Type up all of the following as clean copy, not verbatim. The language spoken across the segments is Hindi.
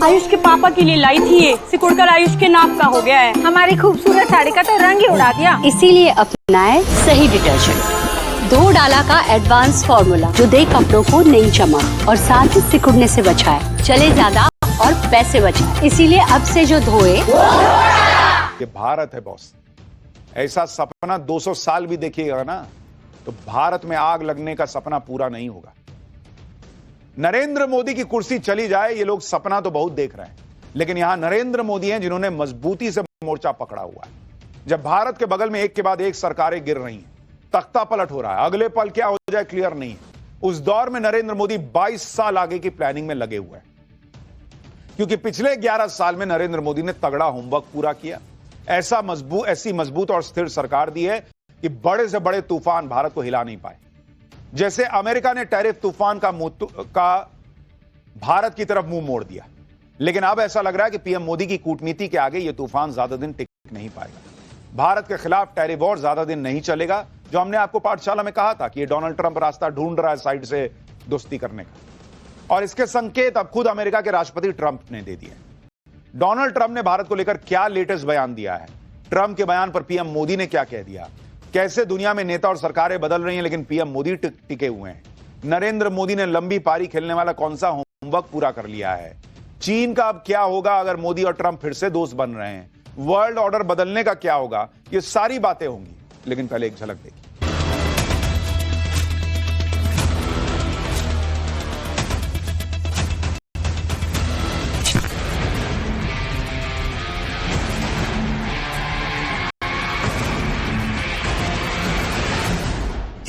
आयुष के पापा के लिए लाई थी ये, सिकुड़कर आयुष के नाक का हो गया है। हमारी खूबसूरत साड़ी का तो रंग ही उड़ा दिया। इसीलिए अपनाए सही डिटर्जेंट, 2 डाला का एडवांस फॉर्मूला जो दे कपड़ों को नई चमक और साथ ही सिकुड़ने से बचाए, चले ज्यादा और पैसे बचाए। इसीलिए अब से जो धोए। ये भारत है बॉस, ऐसा सपना 200 साल भी देखिएगा ना तो भारत में आग लगने का सपना पूरा नहीं होगा। नरेंद्र मोदी की कुर्सी चली जाए, ये लोग सपना तो बहुत देख रहे हैं, लेकिन यहां नरेंद्र मोदी हैं जिन्होंने मजबूती से मोर्चा पकड़ा हुआ है। जब भारत के बगल में एक के बाद एक सरकारें गिर रही हैं, तख्ता पलट हो रहा है, अगले पल क्या हो जाए क्लियर नहीं है, उस दौर में नरेंद्र मोदी 22 साल आगे की प्लानिंग में लगे हुए हैं, क्योंकि पिछले 11 साल में नरेंद्र मोदी ने तगड़ा होमवर्क पूरा किया, ऐसी मजबूत और स्थिर सरकार दी है कि बड़े से बड़े तूफान भारत को हिला नहीं पाए। जैसे अमेरिका ने टैरिफ तूफान का भारत की तरफ मुंह मोड़ दिया, लेकिन अब ऐसा लग रहा है कि पीएम मोदी की कूटनीति के आगे यह तूफान ज्यादा दिन टिक नहीं पाएगा। भारत के खिलाफ टैरिफ वॉर ज्यादा दिन नहीं चलेगा, जो हमने आपको पाठशाला में कहा था कि ये डोनाल्ड ट्रंप रास्ता ढूंढ रहा है साइड से दोस्ती करने का, और इसके संकेत अब खुद अमेरिका के राष्ट्रपति ट्रंप ने दे दिए। डोनाल्ड ट्रंप ने भारत को लेकर क्या लेटेस्ट बयान दिया है, ट्रंप के बयान पर पीएम मोदी ने क्या कह दिया, कैसे दुनिया में नेता और सरकारें बदल रही हैं लेकिन पीएम मोदी टिके हुए हैं, नरेंद्र मोदी ने लंबी पारी खेलने वाला कौन सा होमवर्क पूरा कर लिया है, चीन का अब क्या होगा अगर मोदी और ट्रंप फिर से दोस्त बन रहे हैं, वर्ल्ड ऑर्डर बदलने का क्या होगा, ये सारी बातें होंगी। लेकिन पहले एक झलक देखिए।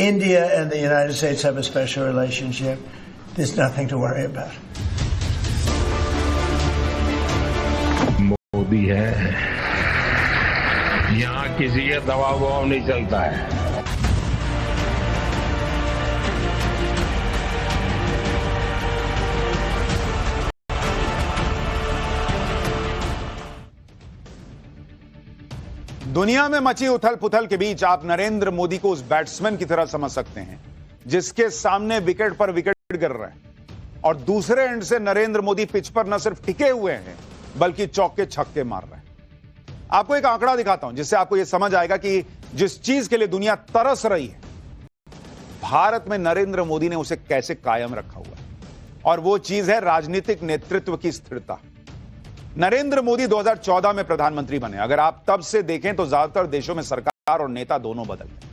India and the United States have a special relationship. There's nothing to worry about. Modi है, यहाँ किसी का दबाव नहीं चलता है। दुनिया में मची उथल पुथल के बीच आप नरेंद्र मोदी को उस बैट्समैन की तरह समझ सकते हैं जिसके सामने विकेट पर विकेट गिर रहे हैं, और दूसरे एंड से नरेंद्र मोदी पिच पर न सिर्फ टिके हुए हैं बल्कि चौके छक्के मार रहे हैं। आपको एक आंकड़ा दिखाता हूं जिससे आपको यह समझ आएगा कि जिस चीज के लिए दुनिया तरस रही है, भारत में नरेंद्र मोदी ने उसे कैसे कायम रखा हुआ है, और वो चीज है राजनीतिक नेतृत्व की स्थिरता। नरेंद्र मोदी 2014 में प्रधानमंत्री बने, अगर आप तब से देखें तो ज्यादातर देशों में सरकार और नेता दोनों बदल गए,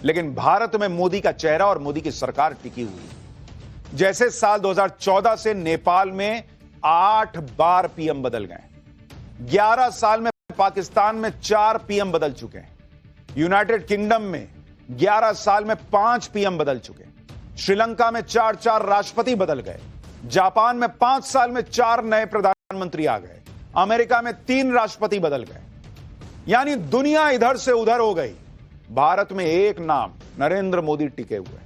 लेकिन भारत में मोदी का चेहरा और मोदी की सरकार टिकी हुई है। जैसे साल 2014 से नेपाल में 8 बार पीएम बदल गए, 11 साल में पाकिस्तान में 4 पीएम बदल चुके हैं, यूनाइटेड किंगडम में 11 साल में 5 पीएम बदल चुके, श्रीलंका में 4 राष्ट्रपति बदल गए, जापान में 5 साल में 4 नए प्रधानमंत्री आ गए, अमेरिका में 3 राष्ट्रपति बदल गए, यानी दुनिया इधर से उधर हो गई, भारत में एक नाम नरेंद्र मोदी टिके हुए।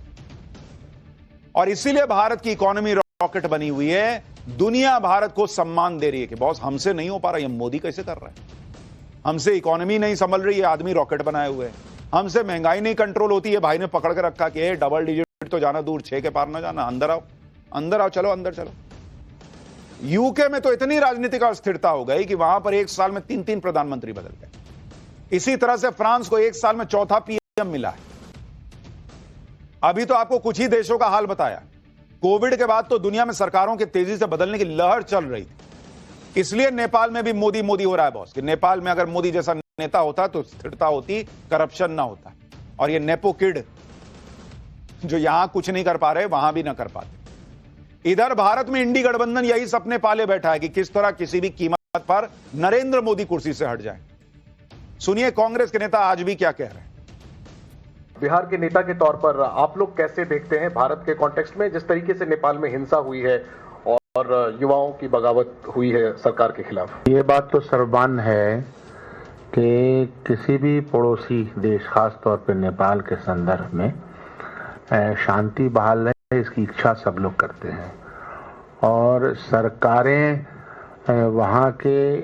और इसीलिए भारत की इकोनॉमी रॉकेट बनी हुई है, दुनिया भारत को सम्मान दे रही है कि बॉस हमसे नहीं हो पा रहा, ये मोदी कैसे कर रहा है, हमसे इकोनॉमी नहीं संभल रही है, आदमी रॉकेट बनाए हुए है, हमसे महंगाई नहीं कंट्रोल होती है, भाई ने पकड़ के रखा कि डबल डिजिट तो जाना दूर, 6 के पार ना जाना, अंदर आओ, चलो अंदर चलो। यूके में तो इतनी राजनीतिक अस्थिरता हो गई कि वहां पर एक साल में 3 प्रधानमंत्री बदल गए। इसी तरह से फ्रांस को एक साल में 4था पीएम मिला है। अभी तो आपको कुछ ही देशों का हाल बताया, कोविड के बाद तो दुनिया में सरकारों के तेजी से बदलने की लहर चल रही थी, इसलिए नेपाल में भी मोदी मोदी हो रहा है बॉस, कि नेपाल में अगर मोदी जैसा नेता होता तो स्थिरता होती, करप्शन ना होता, और ये नेपो किड जो यहां कुछ नहीं कर पा रहे वहां भी ना कर पाते। इधर भारत में इंडी गठबंधन यही सपने पाले बैठा है कि किस तरह किसी भी कीमत पर नरेंद्र मोदी कुर्सी से हट जाए। सुनिए कांग्रेस के नेता आज भी क्या कह रहे हैं। बिहार के नेता के तौर पर आप लोग कैसे देखते हैं भारत के कॉन्टेक्स्ट में जिस तरीके से नेपाल में हिंसा हुई है और युवाओं की बगावत हुई है सरकार के खिलाफ? ये बात तो सर्वमान्य है कि किसी भी पड़ोसी देश, खास तौर पर नेपाल के संदर्भ में शांति बहाल रहे, इसकी इच्छा सब लोग करते हैं, और सरकारें वहाँ के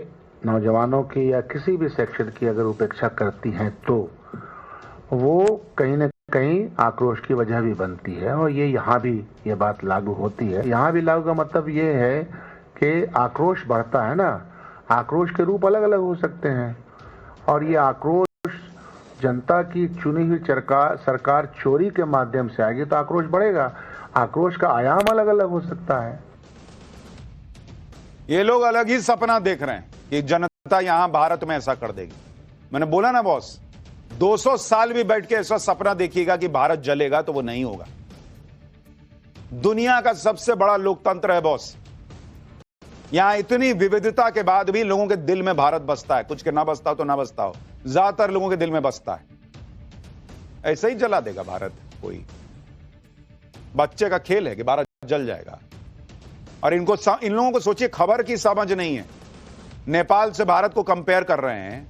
नौजवानों की या किसी भी सेक्शन की अगर उपेक्षा करती हैं तो वो कहीं न कहीं आक्रोश की वजह भी बनती है, और ये यहाँ भी ये बात लागू होती है। यहाँ भी लागू का मतलब ये है कि आक्रोश बढ़ता है ना, आक्रोश के रूप अलग अलग हो सकते हैं, और ये आक्रोश जनता की चुनी हुई सरकार चोरी के माध्यम से आएगी तो आक्रोश बढ़ेगा। आक्रोश का आयाम अलग अलग हो सकता है। ये लोग अलग ही सपना देख रहे हैं कि जनता यहां भारत में ऐसा कर देगी। मैंने बोला ना बॉस, 200 साल भी बैठ के ऐसा सपना देखिएगा कि भारत जलेगा तो वो नहीं होगा। दुनिया का सबसे बड़ा लोकतंत्र है बॉस, यहां इतनी विविधता के बाद भी लोगों के दिल में भारत बसता है। कुछ के ना बसता हो तो ना बसता हो, ज्यादातर लोगों के दिल में बसता है। ऐसे ही जला देगा भारत, कोई बच्चे का खेल है कि भारत जल जाएगा। और इन लोगों को सोचिए, खबर की समझ नहीं है। नेपाल से भारत को कंपेयर कर रहे हैं।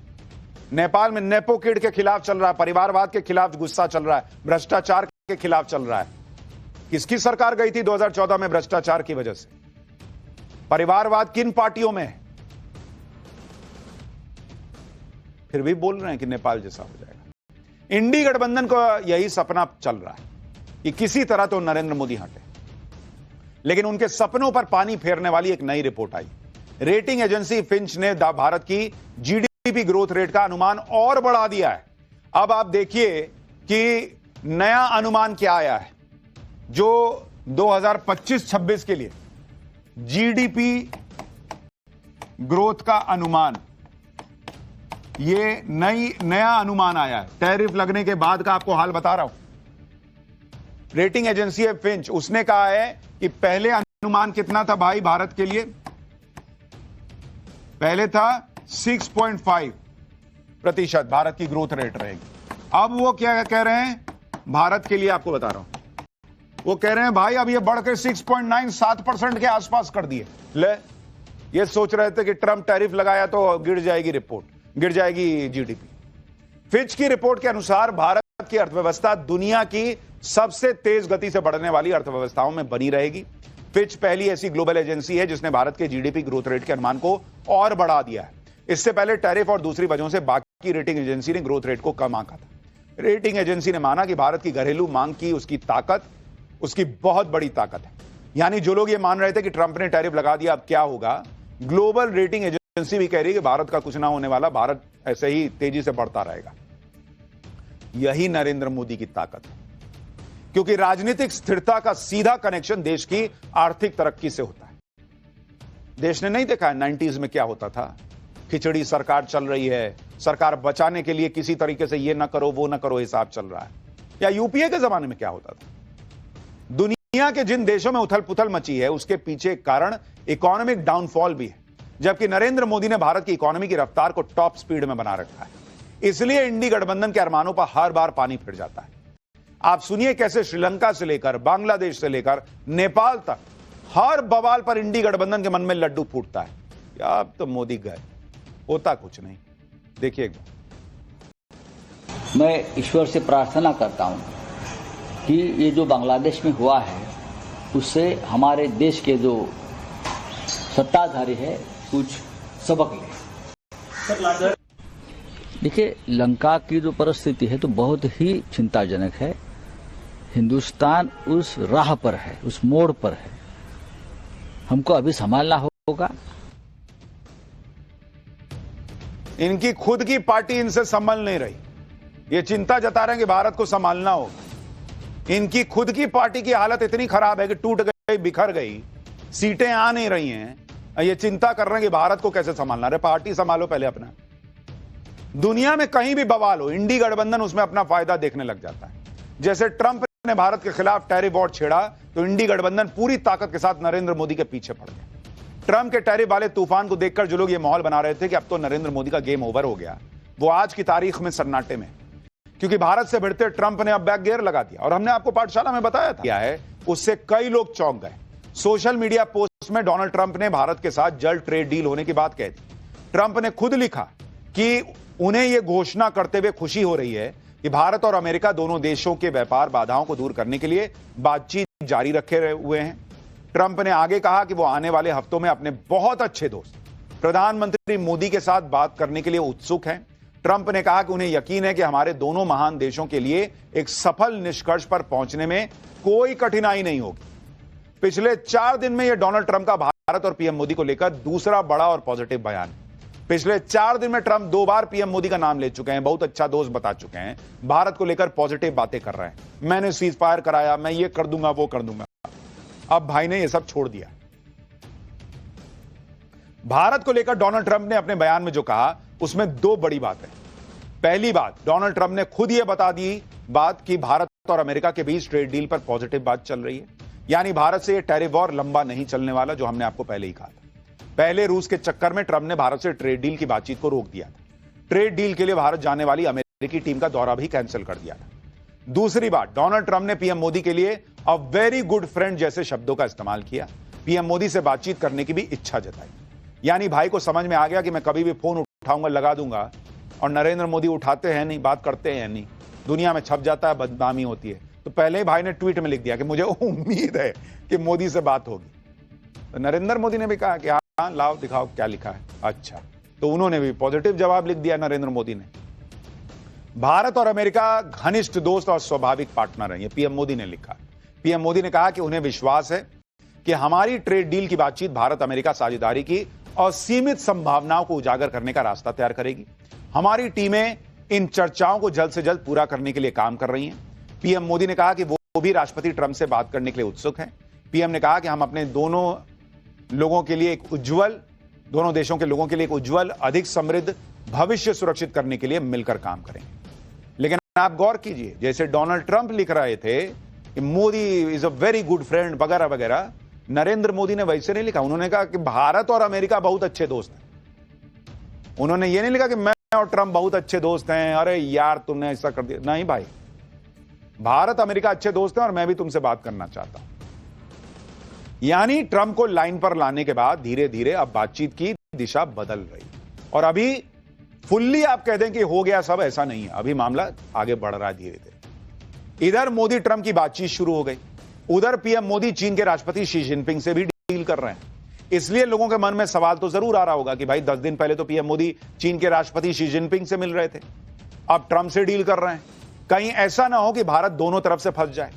नेपाल में नेपो किड के खिलाफ चल रहा है, परिवारवाद के खिलाफ गुस्सा चल रहा है, भ्रष्टाचार के खिलाफ चल रहा है। किसकी सरकार गई थी 2014 में भ्रष्टाचार की वजह से? परिवारवाद किन पार्टियों में है? फिर भी बोल रहे हैं कि नेपाल जैसा हो जाएगा। इंडी गठबंधन को यही सपना चल रहा है कि किसी तरह तो नरेंद्र मोदी हटे, लेकिन उनके सपनों पर पानी फेरने वाली एक नई रिपोर्ट आई। रेटिंग एजेंसी फिंच ने भारत की जीडीपी ग्रोथ रेट का अनुमान और बढ़ा दिया है। अब आप देखिए कि नया अनुमान क्या आया है, जो 2025-26 के लिए जीडीपी ग्रोथ का अनुमान, ये नया अनुमान आया है। टैरिफ लगने के बाद का आपको हाल बता रहा हूं। रेटिंग एजेंसी है फिंच, उसने कहा है कि पहले अनुमान कितना था भाई भारत के लिए? पहले था 6.5% भारत की ग्रोथ रेट रहेगी। अब वो क्या कह रहे हैं भारत के लिए, आपको बता रहा हूं। वो कह रहे हैं भाई अब ये बढ़कर 6.97% के आसपास कर दिए। ले, ये सोच रहे थे कि ट्रंप टैरिफ लगाया तो गिर जाएगी रिपोर्ट, गिर जाएगी जीडीपी। फिच की रिपोर्ट के अनुसार भारत की अर्थव्यवस्था दुनिया की सबसे तेज गति से बढ़ने वाली अर्थव्यवस्थाओं में बनी रहेगी। फिच पहली ऐसी ग्लोबल एजेंसी है जिसने भारत के जीडीपी ग्रोथ रेट के अनुमान को और बढ़ा दिया है। इससे पहले टैरिफ और दूसरी वजहों से बाकी रेटिंग एजेंसी ने ग्रोथ रेट को कम आंका था। रेटिंग एजेंसी ने माना कि भारत की घरेलू मांग की उसकी ताकत, उसकी बहुत बड़ी ताकत है। यानी जो लोग ये मान रहे थे कि ट्रंप ने टैरिफ लगा दिया अब क्या होगा, ग्लोबल रेटिंग एजेंसी भी कह रही है कि भारत का कुछ ना होने वाला, भारत ऐसे ही तेजी से बढ़ता रहेगा। यही नरेंद्र मोदी की ताकत है, क्योंकि राजनीतिक स्थिरता का सीधा कनेक्शन देश की आर्थिक तरक्की से होता है। देश ने नहीं देखा है 90s में क्या होता था, खिचड़ी सरकार चल रही है, सरकार बचाने के लिए किसी तरीके से ये ना करो वो ना करो हिसाब चल रहा है। या यूपीए के जमाने में क्या होता था? दुनिया के जिन देशों में उथल पुथल मची है उसके पीछे एक कारण इकोनॉमिक डाउनफॉल भी है, जबकि नरेंद्र मोदी ने भारत की इकोनॉमी की रफ्तार को टॉप स्पीड में बना रखा है। इसलिए इंडी गठबंधन के अरमानों पर हर बार पानी फिर जाता है। आप सुनिए कैसे श्रीलंका से लेकर बांग्लादेश से लेकर नेपाल तक हर बवाल पर इंडी गठबंधन के मन में लड्डू फूटता है। अब तो मोदी गए, होता कुछ नहीं। देखिए, मैं ईश्वर से प्रार्थना करता हूं कि ये जो बांग्लादेश में हुआ है उससे हमारे देश के जो सत्ताधारी है कुछ सबक ले। देखिए, लंका की जो परिस्थिति है तो बहुत ही चिंताजनक है। हिंदुस्तान उस राह पर है, उस मोड़ पर है, हमको अभी संभालना होगा। इनकी खुद की पार्टी इनसे संभल नहीं रही, ये चिंता जता रहे हैं कि भारत को संभालना होगा। इनकी खुद की पार्टी की हालत इतनी खराब है कि टूट गई, बिखर गई, सीटें आ नहीं रही हैं। ये चिंता कर रहे हैं कि भारत को कैसे संभालना। अरे पार्टी संभालो पहले अपना। दुनिया में कहीं भी बवाल हो, इंडी गठबंधन उसमें अपना फायदा देखने लग जाता है। जैसे ट्रंप ने भारत के खिलाफ टैरिफ वॉर छेड़ा तो इंडी गठबंधन पूरी ताकत के साथ नरेंद्र मोदी के पीछे पड़ गया। ट्रंप के टैरिफ वाले तूफान को देखकर जो लोग ये माहौल बना रहे थे कि अब तो नरेंद्र मोदी का गेम ओवर हो गया, वो आज की तारीख में सन्नाटे में, क्योंकि भारत से भिड़ते ट्रंप ने अब बैक गियर लगा दिया। और हमने आपको पाठशाला में बताया था क्या है, उससे कई लोग चौंक गए। सोशल मीडिया पोस्ट में डोनाल्ड ट्रंप ने भारत के साथ जल्द ट्रेड डील होने की बात कह दी। ट्रंप ने खुद लिखा कि उन्हें यह घोषणा करते हुए खुशी हो रही है कि भारत और अमेरिका दोनों देशों के व्यापार बाधाओं को दूर करने के लिए बातचीत जारी रखे हुए हैं। ट्रंप ने आगे कहा कि वो आने वाले हफ्तों में अपने बहुत अच्छे दोस्त प्रधानमंत्री मोदी के साथ बात करने के लिए उत्सुक हैं। ट्रंप ने कहा कि उन्हें यकीन है कि हमारे दोनों महान देशों के लिए एक सफल निष्कर्ष पर पहुंचने में कोई कठिनाई नहीं होगी। पिछले 4 दिन में यह डोनाल्ड ट्रंप का भारत और पीएम मोदी को लेकर दूसरा बड़ा और पॉजिटिव बयान। पिछले 4 दिन में ट्रंप 2 बार पीएम मोदी का नाम ले चुके हैं, बहुत अच्छा दोस्त बता चुके हैं, भारत को लेकर पॉजिटिव बातें कर रहे हैं। मैंने सीज फायर कराया, मैं ये कर दूंगा, वो कर दूंगा। अब भाई ने ये सब छोड़ दिया। भारत को लेकर डोनाल्ड ट्रंप ने अपने बयान में जो कहा उसमें 2 बड़ी बात है। पहली बात, डोनाल्ड ट्रंप ने खुद ये बता दी बात कि भारत और अमेरिका के बीच ट्रेड डील पर पॉजिटिव बात चल रही है, यानी भारत से ये टैरिफ वॉर लंबा नहीं चलने वाला, जो हमने आपको पहले ही कहा था। पहले रूस के चक्कर में ट्रंप ने भारत से ट्रेड डील की बातचीत को रोक दिया था। ट्रेड डील के लिए भारत जाने वाली अमेरिकी टीम का दौरा भी कैंसिल कर दिया था। दूसरी बात, डोनाल्ड ट्रंप ने पीएम मोदी के लिए अ वेरी गुड फ्रेंड जैसे शब्दों का इस्तेमाल किया। पीएम मोदी से बातचीत करने की भी इच्छा जताई, यानी भाई को समझ में आ गया कि मैं कभी भी फोन उठाऊंगा, लगा दूंगा, और नरेंद्र मोदी उठाते हैं नहीं, बात करते हैं नहीं, दुनिया में छप जाता है, बदनामी होती है। तो पहले ही भाई ने ट्वीट में लिख दिया कि मुझे उम्मीद है कि मोदी से बात होगी। तो नरेंद्र मोदी ने भी कहा कि हाँ, लाओ दिखाओ क्या लिखा है। अच्छा, तो उन्होंने भी पॉजिटिव जवाब लिख दिया नरेंद्र मोदी ने। भारत और अमेरिका घनिष्ठ दोस्त और स्वाभाविक पार्टनर हैं, ये पीएम मोदी ने लिखा। पीएम मोदी ने कहा कि उन्हें विश्वास है कि हमारी ट्रेड डील की बातचीत भारत अमेरिका साझेदारी की असीमित संभावनाओं को उजागर करने का रास्ता तैयार करेगी। हमारी टीमें इन चर्चाओं को जल्द से जल्द पूरा करने के लिए काम कर रही हैं। पीएम मोदी ने कहा कि वो भी राष्ट्रपति ट्रंप से बात करने के लिए उत्सुक हैं। पीएम ने कहा कि हम अपने दोनों लोगों के लिए एक उज्जवल, दोनों देशों के लोगों के लिए एक उज्जवल, अधिक समृद्ध भविष्य सुरक्षित करने के लिए मिलकर काम करेंगे। लेकिन आप गौर कीजिए, जैसे डोनाल्ड ट्रंप लिख रहे थे कि Modi is a very good friend वगैरह वगैरह, नरेंद्र मोदी ने वैसे नहीं लिखा। उन्होंने कहा कि भारत और अमेरिका बहुत अच्छे दोस्त हैं। उन्होंने ये नहीं लिखा कि मैं और ट्रंप बहुत अच्छे दोस्त हैं, अरे यार तुमने ऐसा कर दिया। नहीं भाई, भारत अमेरिका अच्छे दोस्त हैं और मैं भी तुमसे बात करना चाहता हूं। यानी ट्रंप को लाइन पर लाने के बाद धीरे धीरे अब बातचीत की दिशा बदल रही, और अभी फुल्ली आप कह दें कि हो गया सब, ऐसा नहीं है। अभी मामला आगे बढ़ रहा है धीरे धीरे। इधर मोदी ट्रंप की बातचीत शुरू हो गई, उधर पीएम मोदी चीन के राष्ट्रपति शी जिनपिंग से भी डील कर रहे हैं। इसलिए लोगों के मन में सवाल तो जरूर आ रहा होगा कि भाई 10 दिन पहले तो पीएम मोदी चीन के राष्ट्रपति शी जिनपिंग से मिल रहे थे, अब ट्रंप से डील कर रहे हैं। कहीं ऐसा ना हो कि भारत दोनों तरफ से फंस जाए।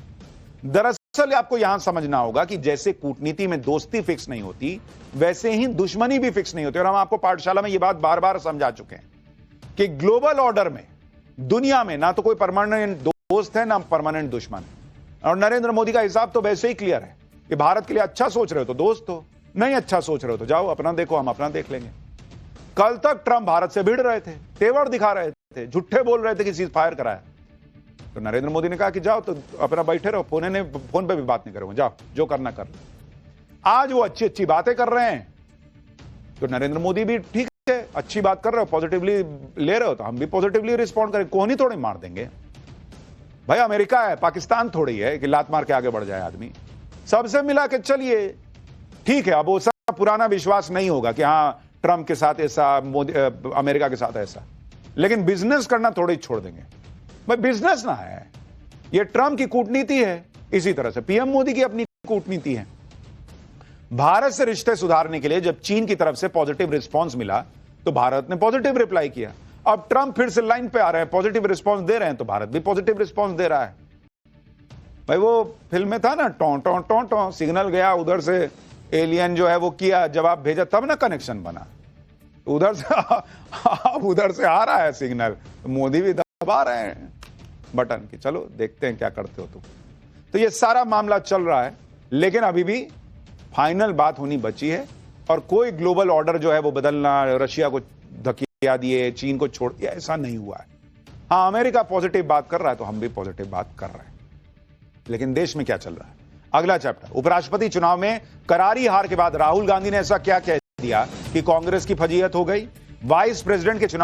दरअसल आपको यहां समझना होगा कि जैसे कूटनीति में दोस्ती फिक्स नहीं होती, वैसे ही दुश्मनी भी फिक्स नहीं होती। और हम आपको पाठशाला में यह बात बार बार समझा चुके हैं कि ग्लोबल ऑर्डर में, दुनिया में ना तो कोई परमानेंट दोस्त है ना परमानेंट दुश्मन है। और नरेंद्र मोदी का हिसाब तो वैसे ही क्लियर है कि भारत के लिए अच्छा सोच रहे हो तो दोस्त हो, नहीं अच्छा सोच रहे हो तो जाओ अपना देखो, हम अपना देख लेंगे। कल तक ट्रंप भारत से भिड़ रहे थे, तेवर दिखा रहे थे, झूठे बोल रहे थे कि सीज फायर कराया। तो नरेंद्र मोदी ने कहा कि जाओ तो अपना बैठे रहो, फोन पे भी बात नहीं करूंगा, जाओ जो करना कर लो। आज वो अच्छी अच्छी बातें कर रहे हैं, तो नरेंद्र मोदी भी ठीक है, अच्छी बात कर रहे हो, पॉजिटिवली ले रहे हो, तो हम भी पॉजिटिवली रिस्पॉन्ड करें। कोहनी थोड़ी मार देंगे भाई, अमेरिका है, पाकिस्तान थोड़ी है कि लात मार के आगे बढ़ जाए आदमी। सबसे मिला के चलिए, ठीक है। अब वो सब पुराना विश्वास नहीं होगा कि हाँ ट्रंप के साथ ऐसा, मोदी अमेरिका के साथ ऐसा, लेकिन बिजनेस करना थोड़ी छोड़ देंगे भाई। बिजनेस ना है, ये ट्रंप की कूटनीति है, इसी तरह से पीएम मोदी की अपनी कूटनीति है। भारत से रिश्ते सुधारने के लिए जब चीन की तरफ से पॉजिटिव रिस्पॉन्स मिला तो भारत ने पॉजिटिव रिप्लाई किया। अब ट्रंप फिर से लाइन पे आ रहे हैं, पॉजिटिव रिस्पॉन्स दे रहे हैं, तो भारत भी पॉजिटिव रिस्पॉन्स दे रहा है। भाई वो फिल्म में था ना, टों टों टों टों, सिग्नल गया उधर से, एलियन जो है वो किया, जवाब भेजा, तब ना कनेक्शन बना। उधर से आ रहा है सिग्नल, मोदी भी दबा रहे हैं बटन की, चलो देखते हैं क्या करते हो तुम। तो ये सारा मामला चल रहा है, लेकिन अभी भी फाइनल बात होनी बची है, और कोई ग्लोबल ऑर्डर जो है वो बदलना, रशिया को धकिया दिए, चीन को छोड़ दिया, ऐसा नहीं हुआ है। हाँ, अमेरिका पॉजिटिव बात कर रहा है तो हम भी पॉजिटिव बात कर रहे हैं, लेकिन देश में क्या चल रहा है? अगला चैप्टर, उपराष्ट्रपति चुनाव में करारी हार के बाद राहुल गांधी ने ऐसा क्या कह दिया कि कांग्रेस की फजीहत हो गई? वाइस प्रेसिडेंट के चुनाव